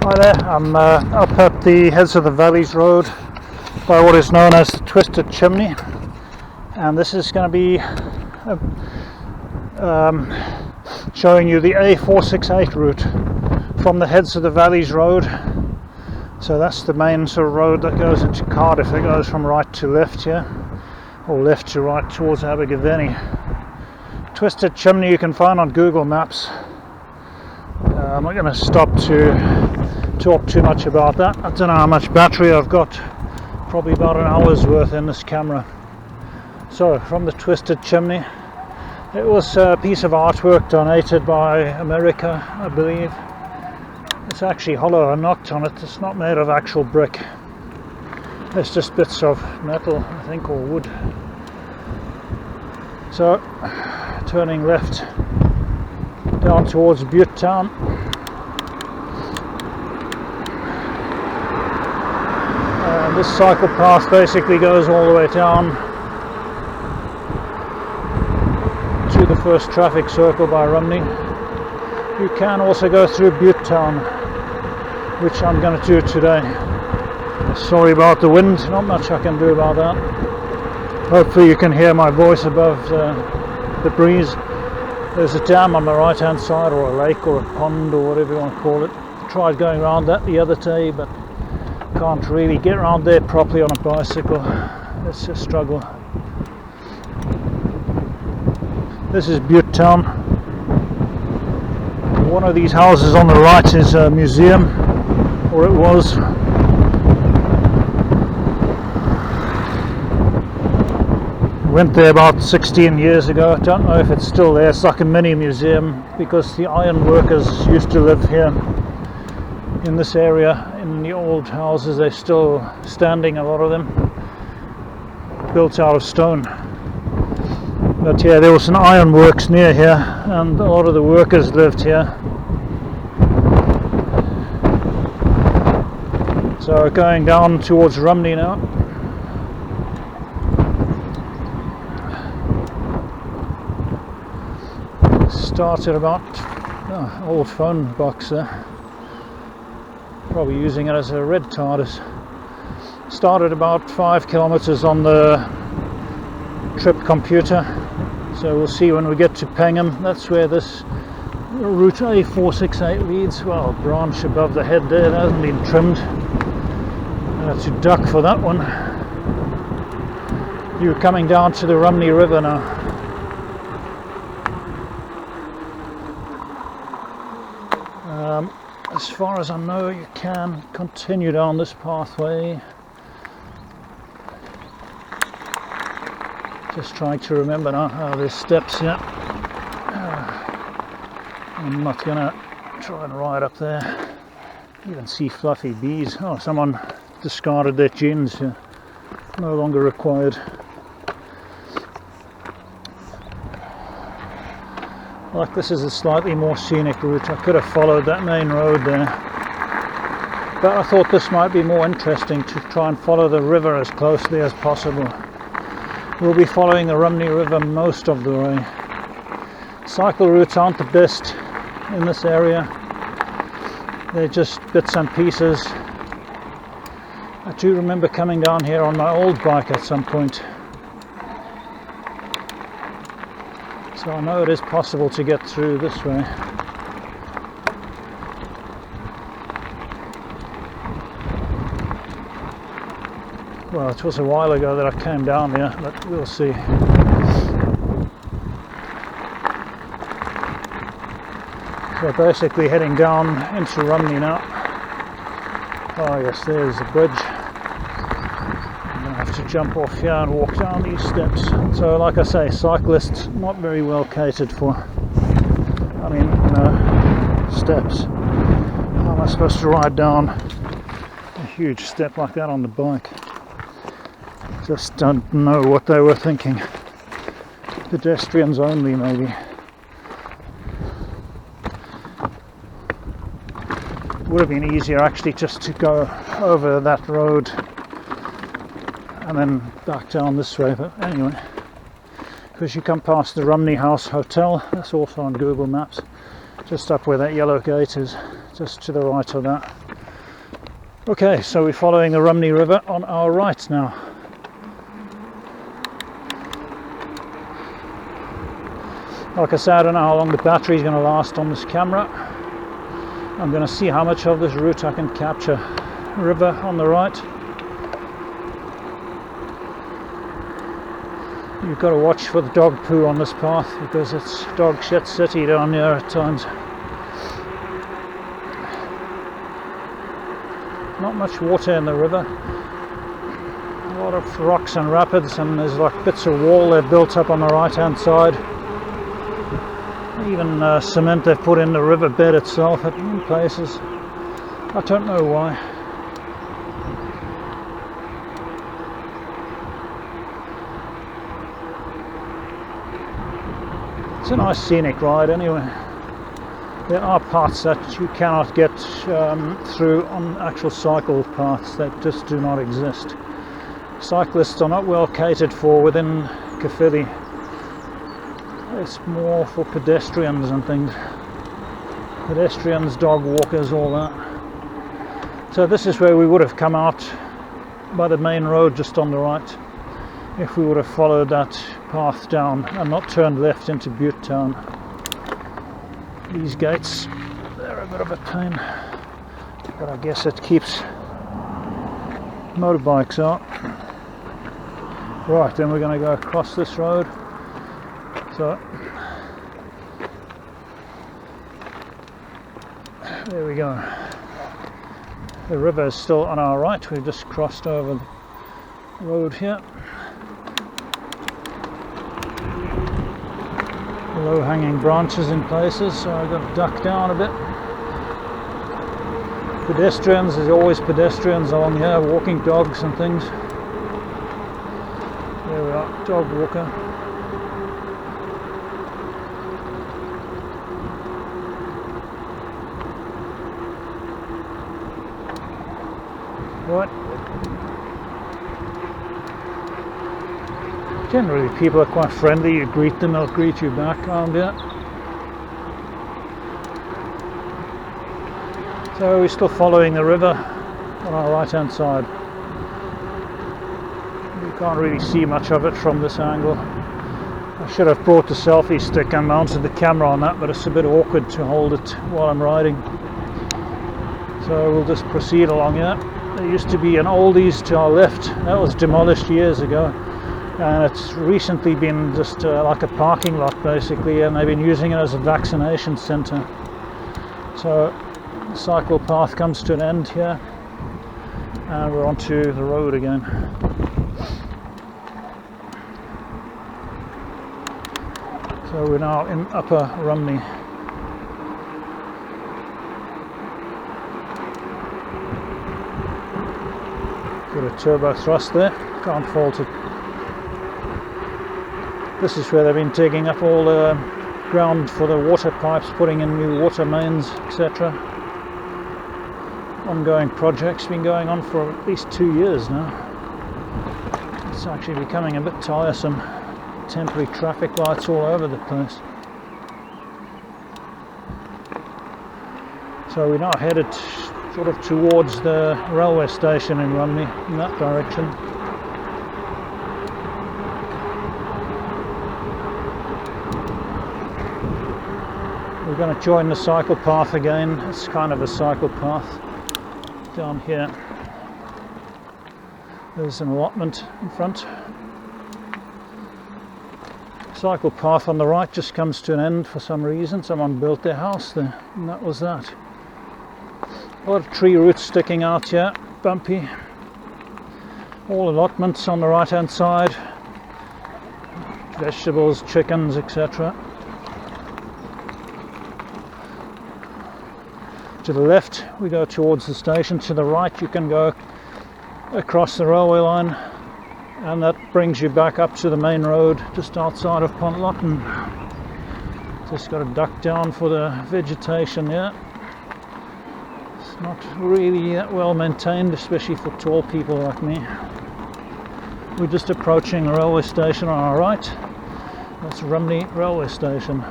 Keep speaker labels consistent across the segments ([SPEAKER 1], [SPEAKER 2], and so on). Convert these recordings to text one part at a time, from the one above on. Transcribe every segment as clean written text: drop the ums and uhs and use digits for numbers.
[SPEAKER 1] Hi there, I'm up at the Heads of the Valleys Road by what is known as the Twisted Chimney, and this is going to be showing you the A468 route from the Heads of the Valleys Road. So that's the main sort of road that goes into Cardiff. It goes from right to left here, or left to right towards Abergavenny. Twisted Chimney you can find on Google Maps. I'm not going to stop to talk too much about that. I don't know how much battery I've got, probably about an hour's worth in this camera. So from the Twisted Chimney, it was a piece of artwork donated by America, I believe. It's actually hollow. I knocked on it. It's not made of actual brick. It's just bits of metal, I think, or wood. So turning left down towards Butte Town. And this cycle path basically goes all the way down to the first traffic circle by Rhymney. You can also go through Butte Town, which I'm going to do today. Sorry about the wind, not much I can do about that. Hopefully you can hear my voice above the breeze. There's a dam on the right hand side, or a lake or a pond or whatever you want to call it. I tried going around that the other day, but can't really get around there properly on a bicycle. It's a struggle. This is Butte Town. One of these houses on the right is a museum, or it was. Went there about 16 years ago. I don't know if it's still there. It's like a mini museum, because the iron workers used to live here in this area. In the old houses, they're still standing, a lot of them, built out of stone. But yeah, there was an iron works near here, and a lot of the workers lived here. So going down towards Rhymney now. Started about old phone box there. Probably using it as a red TARDIS. Started about 5 kilometers on the trip computer. So we'll see when we get to Pengam. That's where this route A468 leads. Well, branch above the head there, that hasn't been trimmed. I have to duck for that one. You're coming down to the Rhymney River now. As far as I know, you can continue down this pathway. Just trying to remember now how there's steps here. I'm not gonna try and ride up there. You can see fluffy bees. Oh, someone discarded their jeans here. No longer required. Like, this is a slightly more scenic route. I could have followed that main road there, but I thought this might be more interesting to try and follow the river as closely as possible. We'll be following the Rhymney River most of the way. Cycle routes aren't the best in this area. They're just bits and pieces. I do remember coming down here on my old bike at some point. So I know it is possible to get through this way. Well, it was a while ago that I came down here, but we'll see. So basically heading down into Rhymney now. Oh yes, there's the bridge. I'm going to have to jump off here and walk down these steps. So like I say, cyclists not very well catered for. I mean, steps. How am I supposed to ride down a huge step like that on the bike? Just don't know what they were thinking. Pedestrians only, maybe. Would have been easier actually just to go over that road and then back down this way, but anyway, because you come past the Rhymney House Hotel, that's also on Google Maps, just up where that yellow gate is, just to the right of that. Okay, so we're following the Rhymney River on our right now. Like I said, I don't know how long the battery is going to last on this camera. I'm going to see how much of this route I can capture. River on the right. You've got to watch for the dog poo on this path because it's dog shit city down here at times. Not much water in the river. A lot of rocks and rapids, and there's like bits of wall they've built up on the right hand side. Even cement they've put in the riverbed itself in places. I don't know why. It's a nice scenic ride anyway. There are parts that you cannot get through on actual cycle paths that just do not exist. Cyclists are not well catered for within Caerphilly. It's more for pedestrians and things. Pedestrians, dog walkers, all that. So this is where we would have come out by the main road just on the right if we would have followed that path down and not turned left into Butte Town. These gates, they're a bit of a pain, but I guess it keeps motorbikes out. Right, then we're going to go across this road. So there we go. The river is still on our right. We've just crossed over the road here. Low hanging branches in places, so I've got to duck down a bit. Pedestrians, there's always pedestrians along here, walking dogs and things. There we are, dog walker. Right. Generally people are quite friendly, you greet them, they'll greet you back around here. So we're still following the river on our right hand side. You can't really see much of it from this angle. I should have brought the selfie stick and mounted the camera on that, but it's a bit awkward to hold it while I'm riding. So we'll just proceed along here. There used to be an Oldies to our left, that was demolished years ago. And it's recently been just like a parking lot basically, and they've been using it as a vaccination centre. So the cycle path comes to an end here and we're onto the road again. So we're now in Upper Rhymney. Got a turbo thrust there, can't fault it. This is where they've been digging up all the ground for the water pipes, putting in new water mains, etc. Ongoing project's been going on for at least 2 years now. It's actually becoming a bit tiresome. Temporary traffic lights all over the place. So we're now headed sort of towards the railway station in Rhymney, in that direction. We're going to join the cycle path again. It's kind of a cycle path down here. There's an allotment in front. Cycle path on the right just comes to an end for some reason. Someone built their house there, and that was that. A lot of tree roots sticking out here, bumpy. All allotments on the right hand side. Vegetables, chickens, etc. To the left we go towards the station, to the right you can go across the railway line, and that brings you back up to the main road just outside of Pontlotten. Just got to duck down for the vegetation here. It's not really that well maintained, especially for tall people like me. We're just approaching the railway station on our right. That's Rhymney railway station.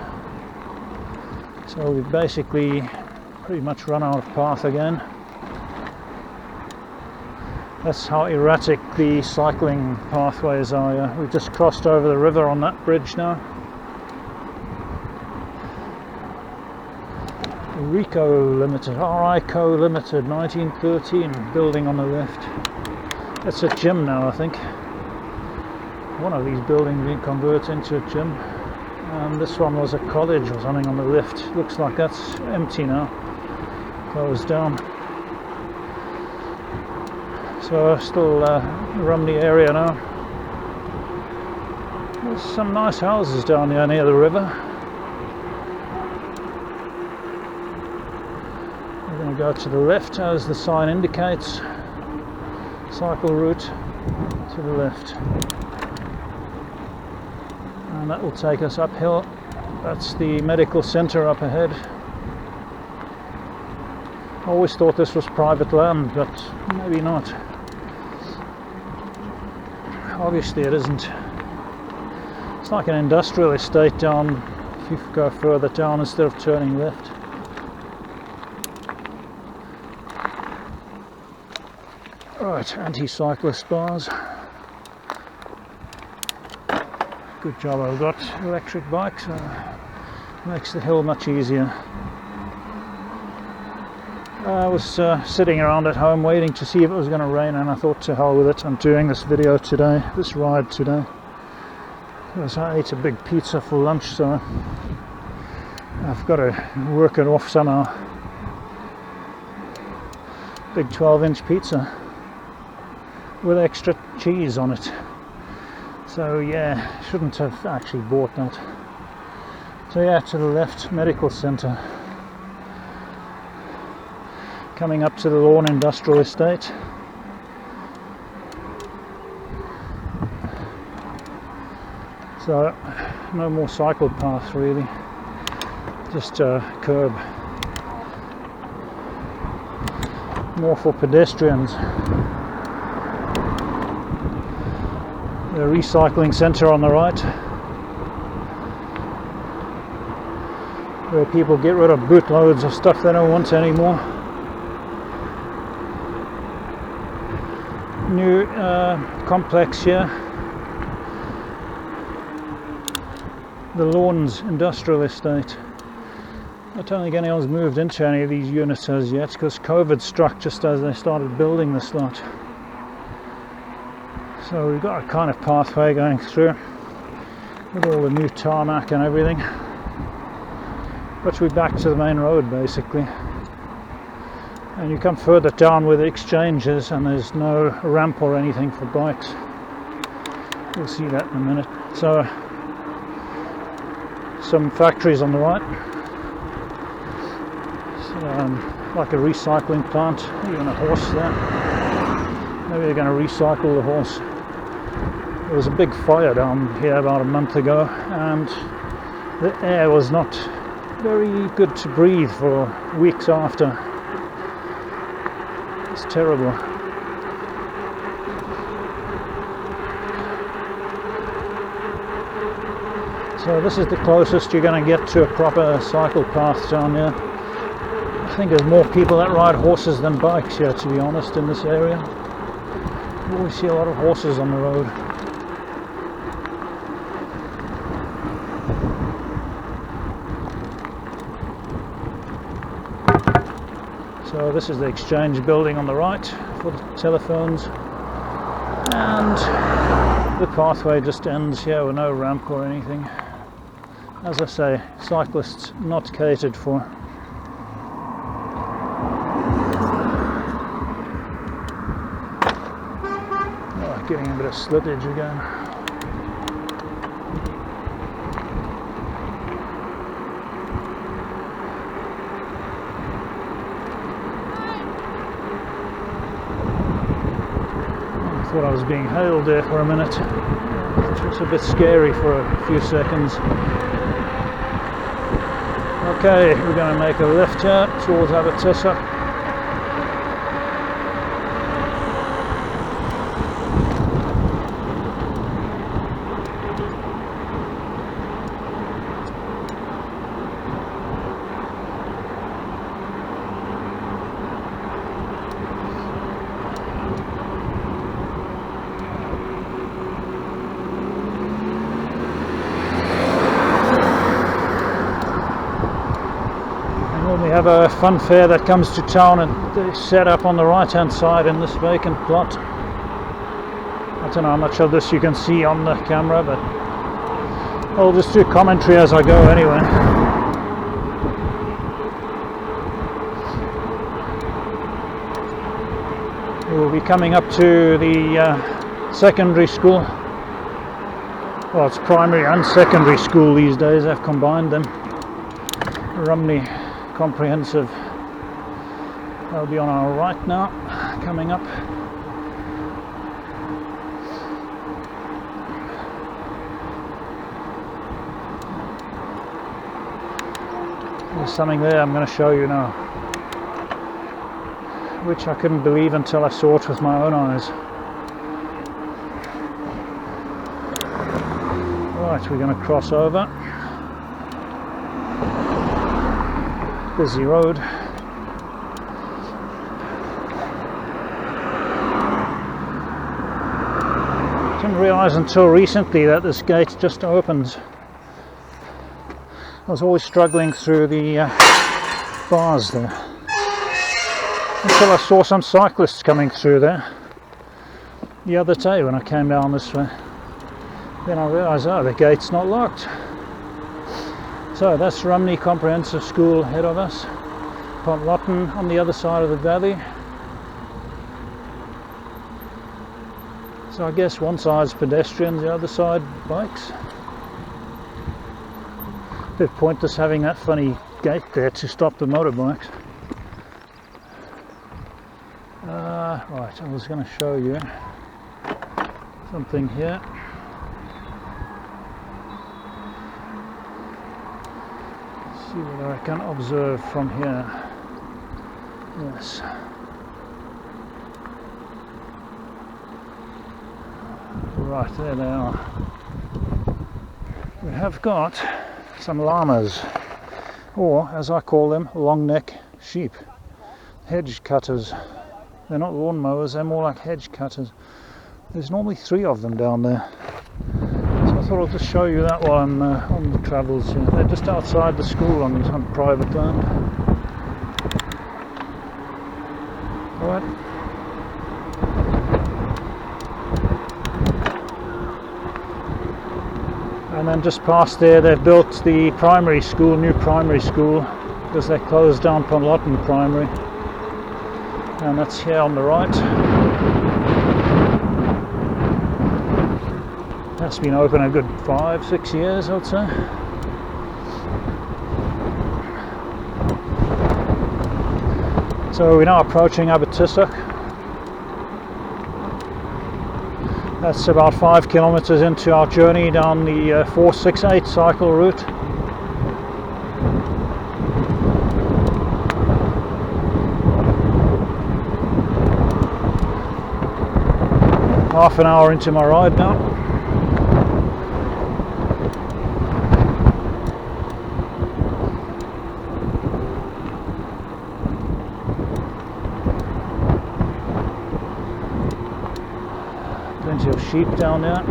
[SPEAKER 1] So we've basically pretty much run out of path again. That's how erratic the cycling pathways are. Yeah. We've just crossed over the river on that bridge now. Rico Limited, RICO Limited, 1913, building on the left. It's a gym now, I think. One of these buildings being converted into a gym. And this one was a college or something on the left. Looks like that's empty now, closed down. So still Rhymney area now. There's some nice houses down there near the river. We're going to go to the left as the sign indicates. Cycle route to the left. And that will take us uphill. That's the medical centre up ahead. I always thought this was private land, but maybe not. Obviously it isn't. It's like an industrial estate down, if you go further down instead of turning left. Right, anti-cyclist bars. Good job I've got electric bikes, so it makes the hill much easier. I was sitting around at home waiting to see if it was going to rain, and I thought, to hell with it, I'm doing this video today, this ride today. Because I ate a big pizza for lunch, so I've got to work it off somehow. Big 12-inch pizza with extra cheese on it. So yeah, shouldn't have actually bought that. So yeah, to the left, medical centre. Coming up to the Lawn Industrial Estate. So no more cycle path really, just a curb. More for pedestrians. The recycling centre on the right, where people get rid of bootloads of stuff they don't want anymore. New complex here, the Lawns Industrial Estate. I don't think anyone's moved into any of these units as yet, because COVID struck just as they started building this lot. So we've got a kind of pathway going through with all the new tarmac and everything, but we're back to the main road basically. And you come further down where the exchange is, and there's no ramp or anything for bikes. You'll see that in a minute. So some factories on the right, so, like a recycling plant, even a horse there. Maybe they're going to recycle the horse. There was a big fire down here about a month ago, and the air was not very good to breathe for weeks after. It's terrible. So this is the closest you're going to get to a proper cycle path down here. I think there's more people that ride horses than bikes here, to be honest, in this area. You always see a lot of horses on the road. So this is the exchange building on the right for the telephones, and the pathway just ends here with no ramp or anything. As I say, cyclists not catered for. Oh, getting a bit of slippage again. I thought I was being hailed there for a minute, which was a bit scary for a few seconds. Okay, we're going to make a left here towards Avatessa. have a fun fair that comes to town, and they set up on the right hand side in this vacant plot. I don't know how much of this you can see on the camera, but I'll just do commentary as I go anyway. We'll be coming up to the secondary school. Well, it's primary and secondary school these days, I've combined them. Rhymney Comprehensive. That'll be on our right now, coming up. There's something there I'm going to show you now, which I couldn't believe until I saw it with my own eyes. Right, we're going to cross over. Busy road. Didn't realise until recently that this gate just opens. I was always struggling through the bars there until I saw some cyclists coming through there the other day when I came down this way. Then I realised, oh, the gate's not locked. So that's Rhymney Comprehensive School ahead of us. Pontlotten on the other side of the valley. So I guess one side's pedestrians, the other side bikes. Bit pointless having that funny gate there to stop the motorbikes. Right, I was going to show you something here. See what I can observe from here. Yes. Right, there they are. We have got some llamas, or as I call them, long neck sheep. Hedge cutters. They're not lawn mowers, they're more like hedge cutters. There's normally 3 of them down there. So I thought I'll just show you that while I'm on the travels here. They're just outside the school on some private land. Alright. And then just past there they've built the primary school, new primary school, because they closed down Pontlotten Primary. And that's here on the right. That's been open a good 5-6 years, I'd say. So we're now approaching Abertissoch. That's about 5 kilometers into our journey down the 468 cycle route. Half an hour into my ride now. Plenty of sheep down there.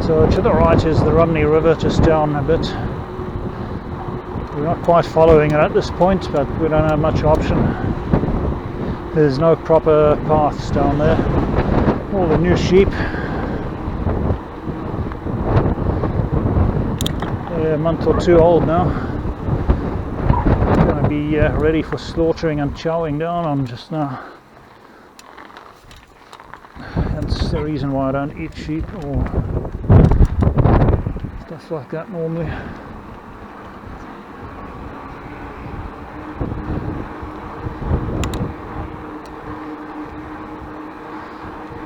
[SPEAKER 1] So to the right is the Rhymney River, just down a bit. We're not quite following it at this point, but we don't have much option. There's no proper paths down there. All the new sheep. They're a month or 2 old now. Going to be ready for slaughtering and chowing down on just now. That's the reason why I don't eat sheep or stuff like that normally.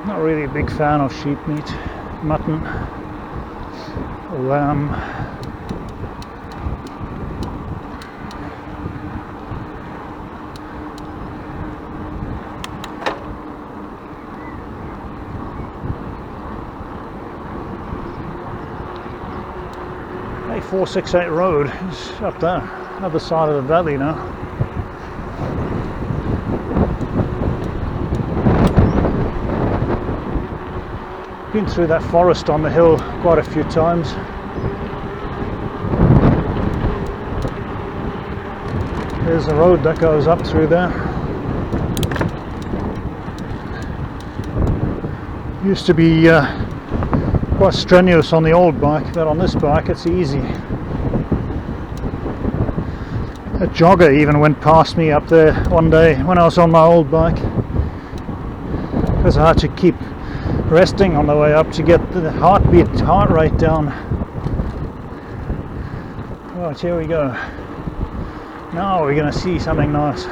[SPEAKER 1] Not really a big fan of sheep meat, mutton, lamb. A468 road is up there, other side of the valley now. Been through that forest on the hill quite a few times. There's a road that goes up through there. Used to be quite strenuous on the old bike, but on this bike it's easy. A jogger even went past me up there one day when I was on my old bike, because I had to keep resting on the way up to get the heart rate down. Right, here we go. Now we're going to see something nice.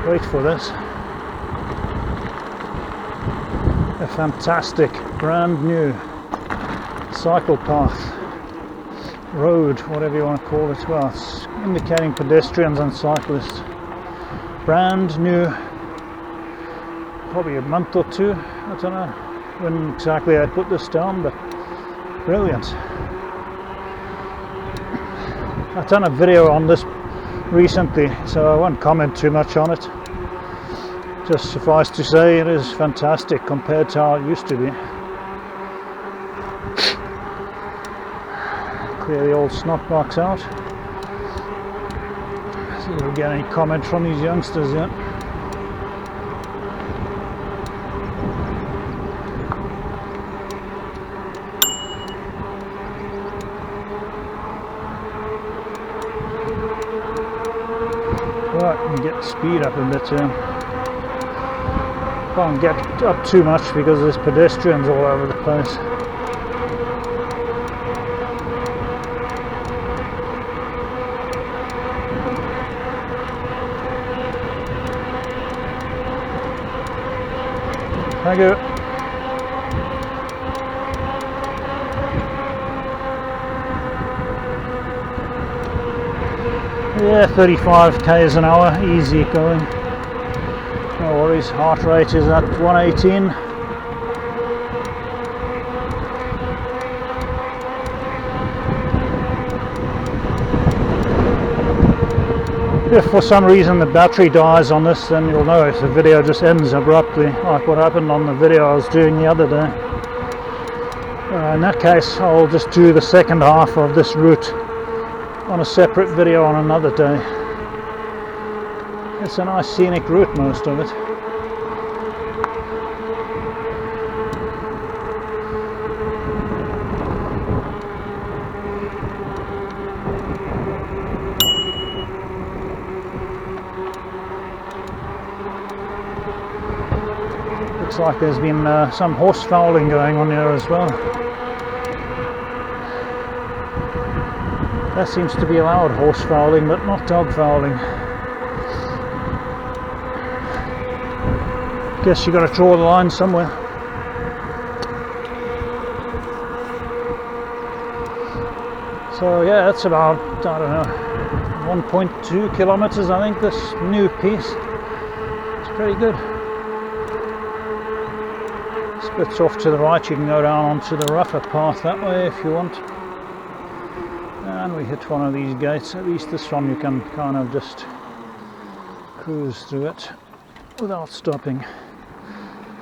[SPEAKER 1] Wait for this. A fantastic brand new cycle path, road, whatever you want to call it. Well, it's indicating pedestrians and cyclists. Brand new, probably a month or two, I don't know when exactly I put this down, but brilliant. I've done a video on this recently, so I won't comment too much on it. Just suffice to say it is fantastic compared to how it used to be. Clear the old snot box out. See if we get any comment from these youngsters yet. Right, we can get the speed up a bit here. Can't get up too much because there's pedestrians all over the place. Thank you. Yeah, 35 k's an hour, easy going. No worries, heart rate is at 118. If for some reason the battery dies on this, then you'll know if the video just ends abruptly, like what happened on the video I was doing the other day. In that case, I'll just do the second half of this route on a separate video on another day. It's a nice scenic route, most of it. Looks like there's been some horse fouling going on here as well. That seems to be allowed, horse fouling, but not dog fouling. Guess you got to draw the line somewhere. So yeah, that's about, I don't know, 1.2 kilometers, I think, this new piece. It's pretty good. Splits off to the right, you can go down onto the rougher path that way if you want. And we hit one of these gates. At least this one you can kind of just cruise through it without stopping.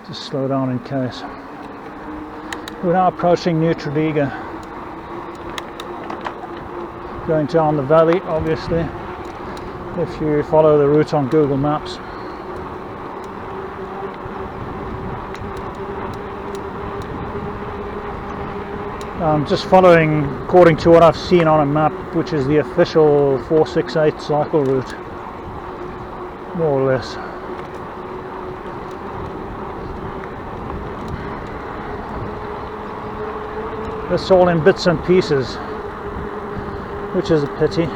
[SPEAKER 1] Just slow down in case. We're now approaching New Tredegar. Going down the valley, obviously, if you follow the route on Google Maps. I'm just following according to what I've seen on a map, which is the official 468 cycle route, more or less. It's all in bits and pieces, which is a pity. You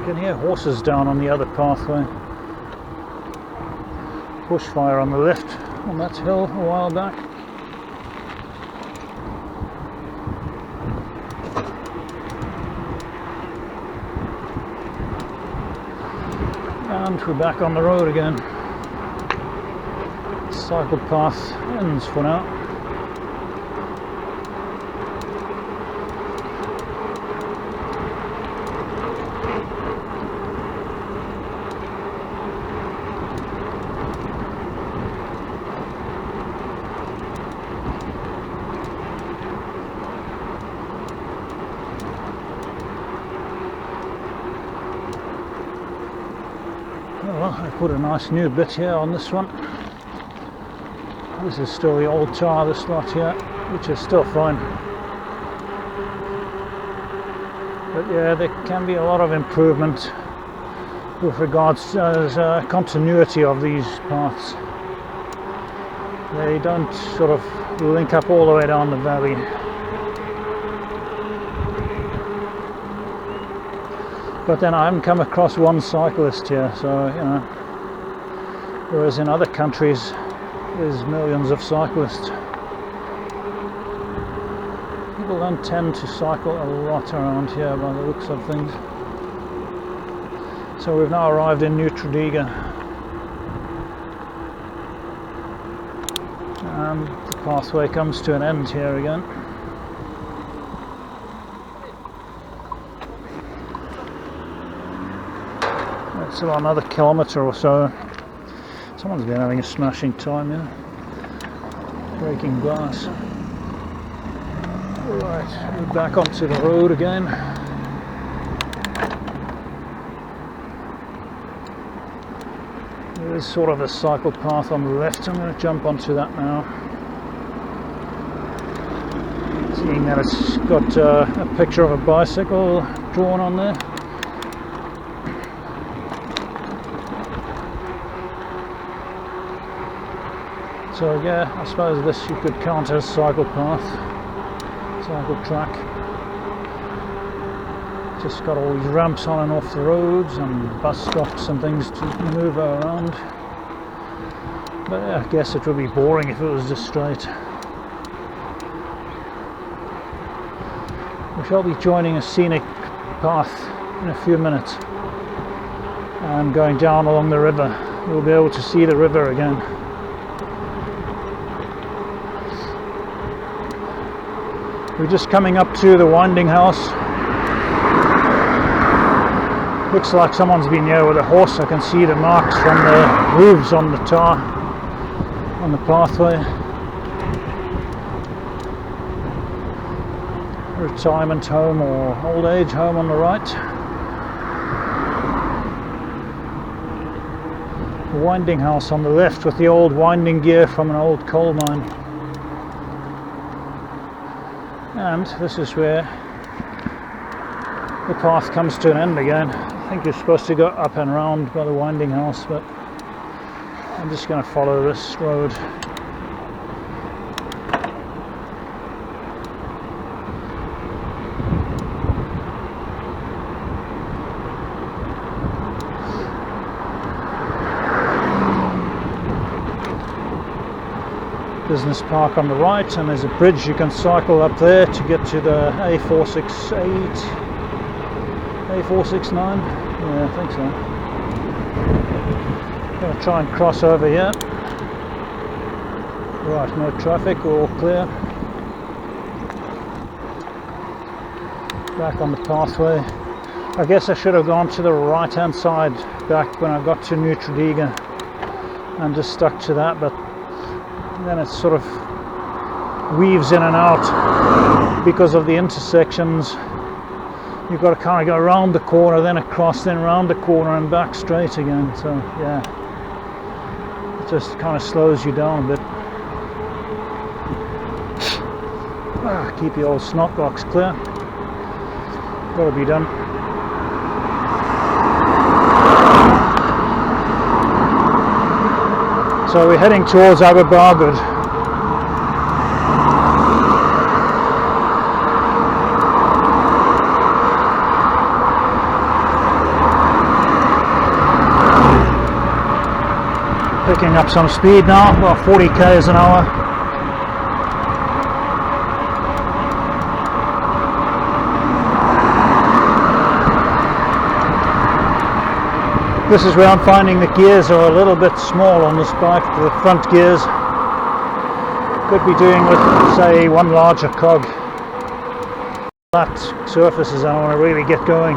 [SPEAKER 1] can hear horses down on the other pathway. Bushfire on the left on that hill a while back. And we're back on the road again. Cycle path ends for now. put a nice new bit here on this one. This is still the old tyre, this lot here, which is still fine. But yeah, there can be a lot of improvement with regards to continuity of these paths. They don't sort of link up all the way down the valley. But then I haven't come across one cyclist here, so you know, whereas in other countries there's millions of cyclists. People don't tend to cycle a lot around here by the looks of things. So we've now arrived in New Tredegar, and the pathway comes to an end here again. It's about another kilometre or so. Someone's been having a smashing time here, breaking glass. Right, we're back onto the road again. There is sort of a cycle path on the left. I'm going to jump onto that now. Seeing that it's got a picture of a bicycle drawn on there. So yeah, I suppose this you could count as cycle path, cycle track. Just got all these ramps on and off the roads and bus stops and things to move around. But yeah, I guess it would be boring if it was just straight. We shall be joining a scenic path in a few minutes and going down along the river. We'll be able to see the river again. We're just coming up to the winding house. Looks like someone's been here with a horse. I can see the marks from the hooves on the tar, on the pathway. Retirement home or old age home on the right. The winding house on the left with the old winding gear from an old coal mine. And this is where the path comes to an end again. I think you're supposed to go up and round by the winding house, but I'm just going to follow this road. Business park on the right, and there's a bridge you can cycle up there to get to the A468, A469, yeah, I think so. Going to try and cross over here. Right, no traffic, all clear. Back on the pathway. I guess I should have gone to the right hand side back when I got to New Tredegar and just stuck to that, but then it sort of weaves in and out because of the intersections. You've got to kind of go around the corner, then across, then round the corner and back straight again. So yeah, it just kind of slows you down a bit. Keep the old snot box clear. Got to be done. So we're heading towards Bargoed. Picking up some speed now, about 40 k's an hour. This is where I'm finding the gears are a little bit small on this bike, the front gears. Could be doing with, say, one larger cog. Flat surfaces I want to really get going.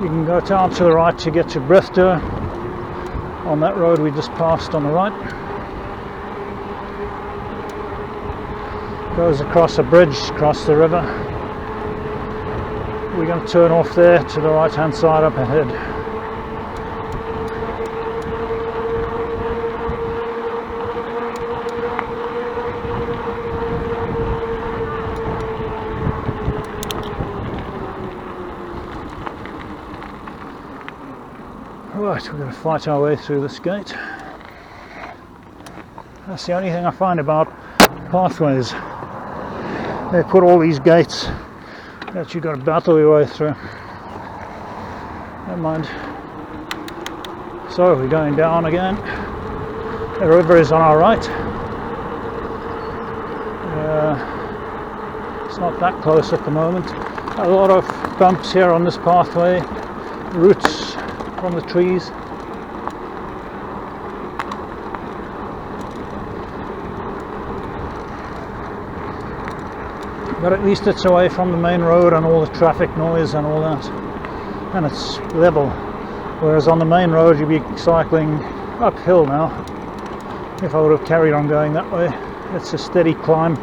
[SPEAKER 1] You can go down to the right to get to Bristol on that road we just passed on the right. Goes across a bridge, across the river. we're going to turn off there to the right hand side up ahead. Right, we're going to fight our way through this gate. That's the only thing I find about pathways. They put all these gates that you've got to battle your way through. Never mind. So we're going down again. The river is on our right. It's not that close at the moment. A lot of bumps here on this pathway, roots from the trees. But at least it's away from the main road and all the traffic noise and all that, and it's level, whereas on the main road you'd be cycling uphill now. If I would have carried on going that way, it's a steady climb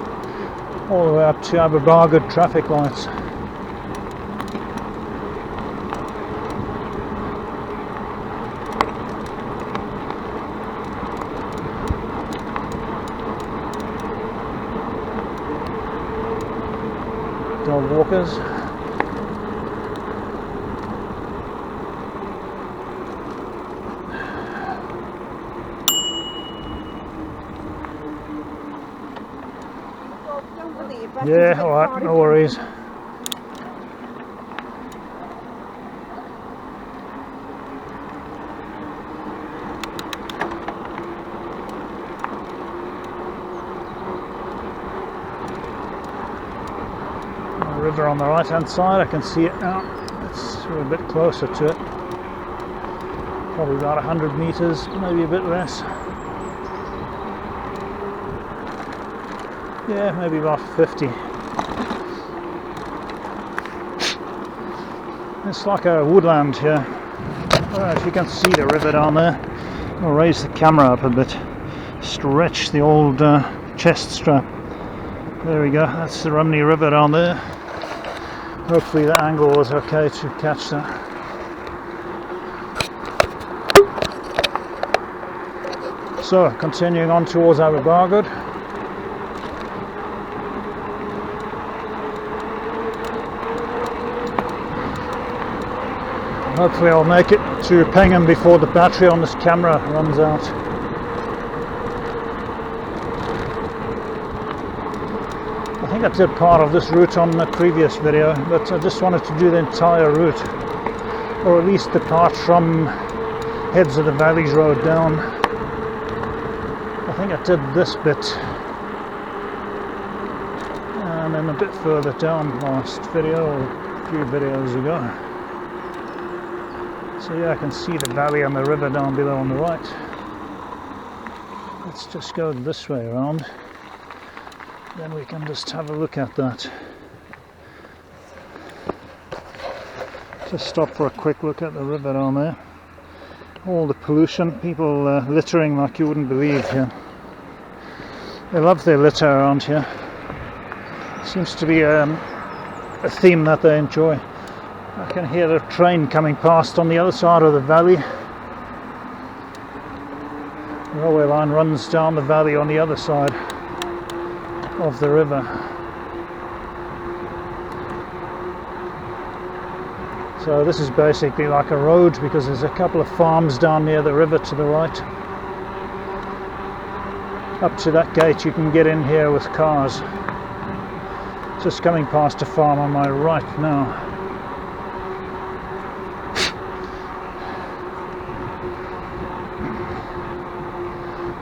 [SPEAKER 1] all the way up to our Bargoed traffic lights. Dog walkers. Yeah, alright, no worries. River on the right hand side, I can see it now. We're a bit closer to it, probably about 100 meters, maybe a bit less. Yeah, maybe about 50. It's like a woodland here. I don't know if you can see the river down there. I'll raise the camera up a bit, stretch the old chest strap. There we go, that's the Rhymney River down there. Hopefully the angle was okay to catch that. So, continuing on towards our Bargoed. Hopefully I'll make it to Pengam before the battery on this camera runs out. I think I did part of this route on the previous video, but I just wanted to do the entire route, or at least the part from Heads of the Valleys Road down. I think I did this bit, and then a bit further down last video, or a few videos ago. So yeah, I can see the valley and the river down below on the right. Let's just go this way around. Then we can just have a look at that. Just stop for a quick look at the river down there. All the pollution, people littering like you wouldn't believe here. They love their litter around here. Seems to be a theme that they enjoy. I can hear the train coming past on the other side of the valley. The railway line runs down the valley on the other side of the river. So this is basically like a road, because there's a couple of farms down near the river to the right. Up to that gate you can get in here with cars. Just coming past a farm on my right now.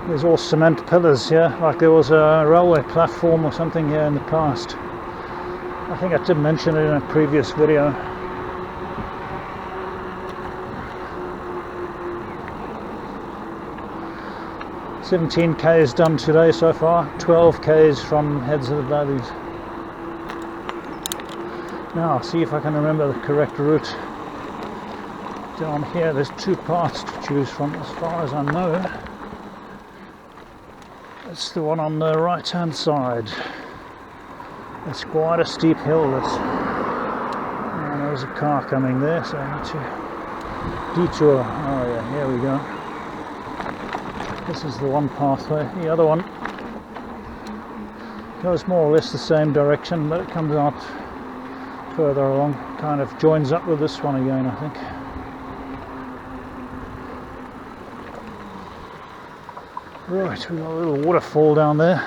[SPEAKER 1] There's all cement pillars here, like there was a railway platform or something here in the past. I think I did mention it in a previous video. "17 k's done today so far, 12 k's from Heads of the Valleys. Now I'll see if I can remember the correct route. Down here there's two parts to choose from as far as I know. It's the one on the right hand side. It's quite a steep hill, this. And the there's a car coming there, so I need to detour. Oh yeah, here we go. This is the one pathway. The other one goes more or less the same direction, but it comes out further along, kind of joins up with this one again, I think. Right, we've got a little waterfall down there.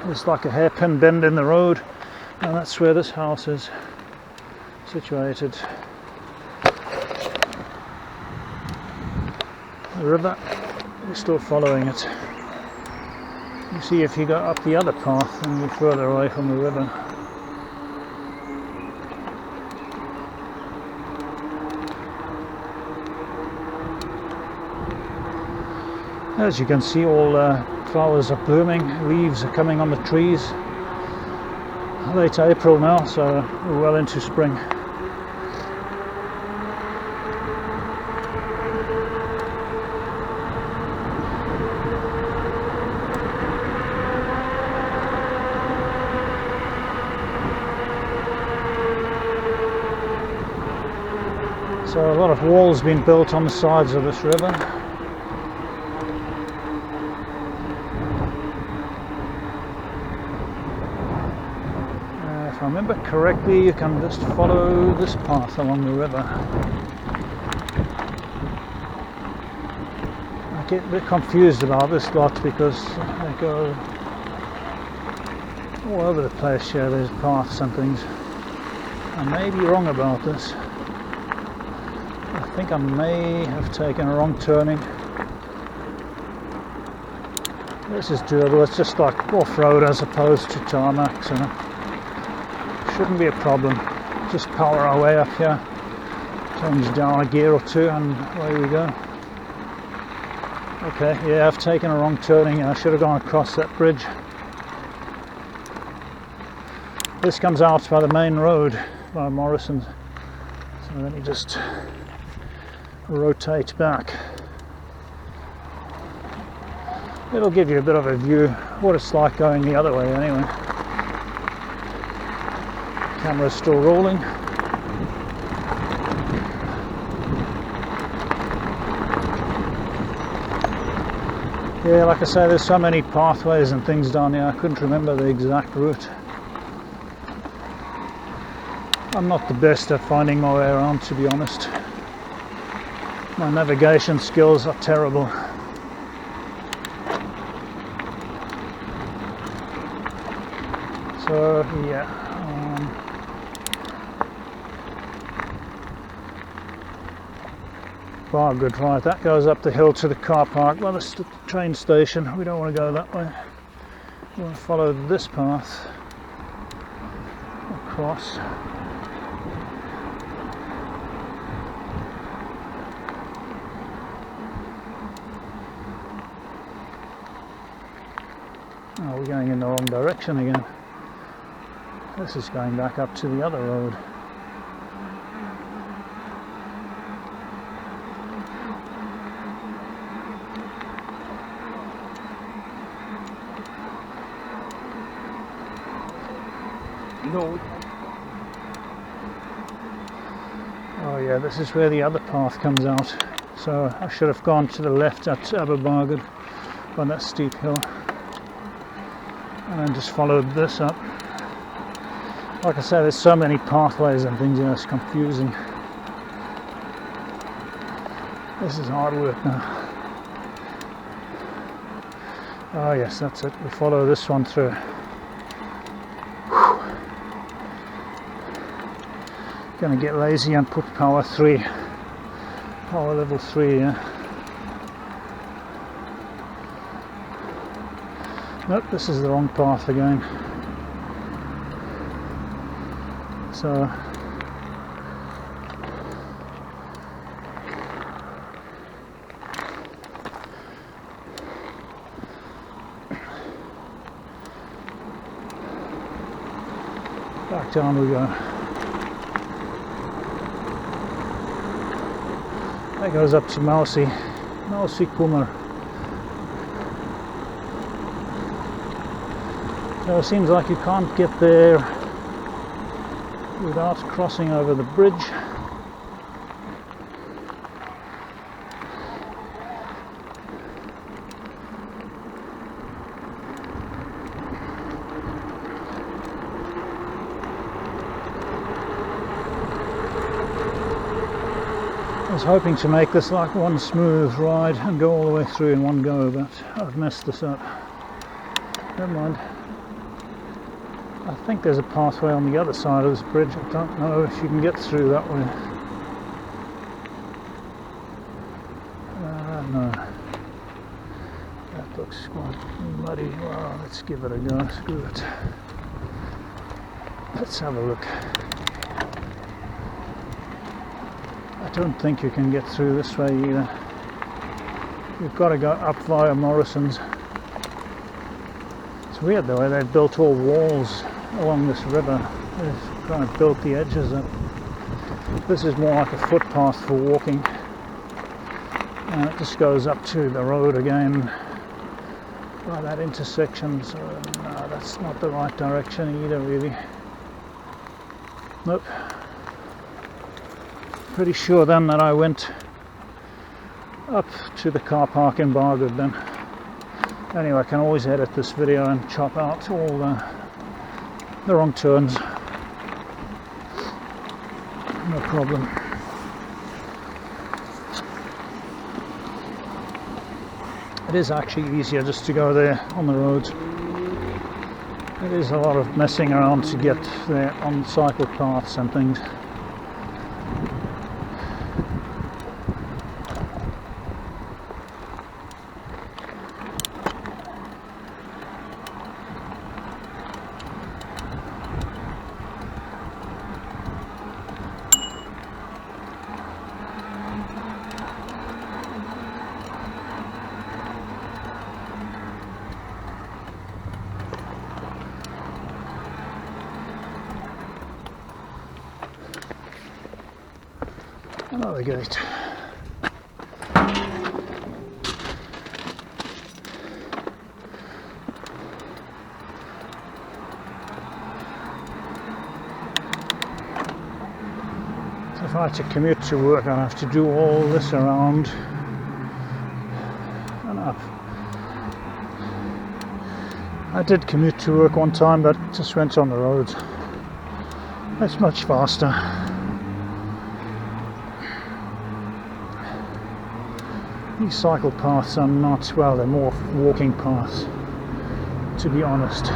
[SPEAKER 1] There's like a hairpin bend in the road, and that's where this house is situated. The river, we're still following it. You see, if you go up the other path, then you're further away from the river. As you can see, all flowers are blooming, leaves are coming on the trees. Late April now, so we're well into spring. So a lot of walls been built on the sides of this river. If I remember correctly, you can just follow this path along the river. I get a bit confused about this lot because they go all over the place here. There's paths and things. I may be wrong about this. I think I may have taken a wrong turning. This is doable. It's just like off-road as opposed to tarmac, so shouldn't be a problem. Just power our way up here, change down a gear or two, and away we go. Okay, yeah, I've taken a wrong turning. I should have gone across that bridge. This comes out by the main road by Morrison's, so let me just rotate back. It'll give you a bit of a view what it's like going the other way anyway. Camera's still rolling. Yeah, like I say, there's so many pathways and things down here, I couldn't remember the exact route. I'm not the best at finding my way around, to be honest. My navigation skills are terrible. So yeah, Bargoed, right, that goes up the hill to the car park. Well, it's the train station. We don't want to go that way. We want to follow this path across. Oh, we're going in the wrong direction again. This is going back up to the other road. No. Oh yeah, this is where the other path comes out. So I should have gone to the left at Bargoed on that steep hill. And then just followed this up. Like I say, there's so many pathways and things, you know, it's confusing. This is hard work now. Oh yes, that's it. We follow this one through. Whew. Gonna get lazy and put power 3. Power level 3, yeah. Nope, this is the wrong path again. So back down we go. That goes up to Mousy Kummer. So it seems like you can't get there without crossing over the bridge. I was hoping to make this like one smooth ride and go all the way through in one go, but I've messed this up. Never mind. I think there's a pathway on the other side of this bridge. I don't know if you can get through that way. No. That looks quite muddy. Well, let's give it a go. Screw it. Let's have a look. I don't think you can get through this way either. You've got to go up via Morrison's. It's weird the way they've built all walls along this river. They've kind of built the edges up. This is more like a footpath for walking. And it just goes up to the road again by that intersection. So no, that's not the right direction either, really. Nope. Pretty sure then that I went up to the car park in Bargoed then. Anyway, I can always edit this video and chop out all the wrong turns. No problem. It is actually easier just to go there on the roads. It is a lot of messing around to get there on cycle paths and things. Another gate. So if I had to commute to work, I'd have to do all this around and up. I did commute to work one time, but just went on the roads. It's much faster. These cycle paths are not, well, they're more walking paths, to be honest.